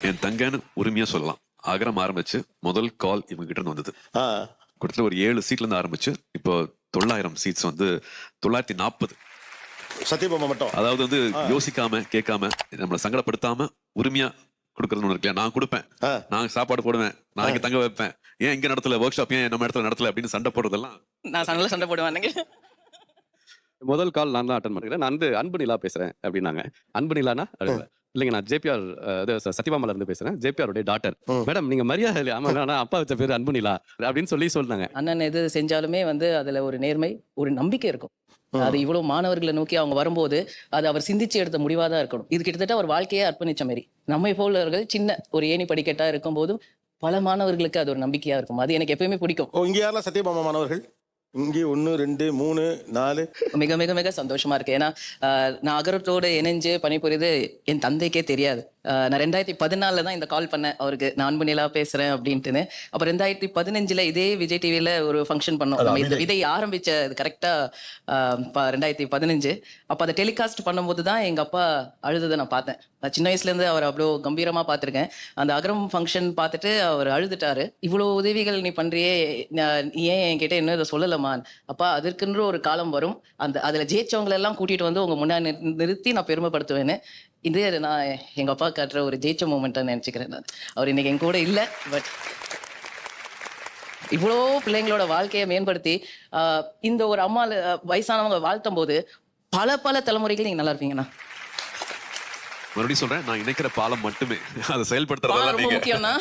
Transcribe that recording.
என் தங்கன்னு உரிமையா சொல்லலாம். அகரம் ஆரம்பிச்சு முதல் கால் இவங்க கிட்ட இருந்து வந்தது. கிட்டத்தட்ட ஒரு 7 சீட்ல இருந்து ஆரம்பிச்சு இப்போ 900 சீட்ஸ் வந்து 940. சத்தியபாமா மட்டும். அதாவது வந்து யோசிக்காம கேட்காம நம்மளை சங்கடப்படுத்தாம உரிமையா கொடுக்கறதுன்னு ஒண்ணு இருக்குல்ல. நான் கொடுப்பேன், நான் சாப்பாடு போடுவேன், நான் இங்க தங்க வைப்பேன், ஏன் இங்க நடத்தல ஒர்க் ஷாப், ஏன் நம்ம இடத்துல நடத்தல அப்படின்னு சண்டை போடுறதெல்லாம் நான் சண்டை போடுவேன். முதல் கால் நான் தான் அட்டன் பண்ணுறேன். நான் வந்து அன்பு நிலா பேசுறேன் அப்படின்னாங்க. அன்பு நிலானா இல்லைங்க, நான் ஜேபிஆர் சத்யபாமால இருந்து பேசுறேன், ஜேபிஆருடைய டாட்டர். மேடம் நீங்க மரியாதை இல்லையா? ஆமா, நான் அப்பா வச்ச பேர் அன்பு நிலா அப்படின்னு சொல்லி சொன்னாங்க. அண்ணன் எது செஞ்சாலுமே வந்து அதுல ஒரு நேர்மை, ஒரு நம்பிக்கை இருக்கும். அது இவ்வளவு மாணவர்களை நோக்கி அவங்க வரும்போது அது அவர் சிந்திச்சு எடுத்த முடிவாதான் இருக்கணும். இது கிட்டத்தட்ட ஒரு வாழ்க்கையே அர்ப்பணிச்ச மாதிரி. நம்மை போலவர்கள் சின்ன ஒரு ஏணி படிக்கட்டா இருக்கும் போதும் பல மாணவர்களுக்கு அது ஒரு நம்பிக்கையா இருக்கும். அது எனக்கு எப்பயுமே பிடிக்கும். இங்க யாரெல்லாம் சத்தியபாமா மாணவர்கள்? இங்கே 1 2 3 4. மிக மிக மிக சந்தோஷமா இருக்கு. ஏன்னா நான் அகரத்தோடு இணைஞ்சு பணிபுரியுது என் தந்தைக்கே தெரியாது. நான் 2014 தான் இந்த கால் பண்ணேன் அவருக்கு, நான் அன்பு நிலா பேசுறேன் அப்படின்ட்டுன்னு. அப்ப 2015 இதே விஜய் டிவில ஒரு ஃபங்க்ஷன் பண்ணோம். நம்ம இந்த விதை ஆரம்பிச்ச கரெக்டா 2015. அப்ப அதை டெலிகாஸ்ட் பண்ணும்போது தான் எங்க அப்பா அழுததை நான் பார்த்தேன். நான் சின்ன வயசுல இருந்து அவர் அவ்வளோ கம்பீரமா பார்த்திருக்கேன். அந்த அகரம் ஃபங்க்ஷன் பார்த்துட்டு அவர் அழுதுட்டாரு. இவ்வளவு உதவிகள் நீ பண்றியே, ஏன் என்கிட்ட இன்னும் இதை சொல்லலமா? அப்பா அதற்கென்று ஒரு காலம் வரும், அதுல ஜெயிச்சவங்களை எல்லாம் கூட்டிட்டு வந்து உங்க முன்னாடி நிறுத்தி நான் பெருமைப்படுத்துவேன்னு. இது நான் எங்க அப்பா காட்டுற ஒரு ஜெயிச்ச மூமெண்ட்டா நினைச்சுக்கிறேன். நான் அவர் இன்னைக்கு என் கூட இல்லை, பட் இவ்வளோ பிள்ளைங்களோட வாழ்க்கையை மேம்படுத்தி இந்த ஒரு அம்மா வயசானவங்க வாழ்த்தும் போது பல பல தலைமுறைகள் நீங்க நல்லா இருப்பீங்கண்ணா. மறுபடியும் சொல்றேன், நான் இணைக்கிற பாலம் மட்டுமே, அதை செயல்படுத்துறதா முக்கியம்னா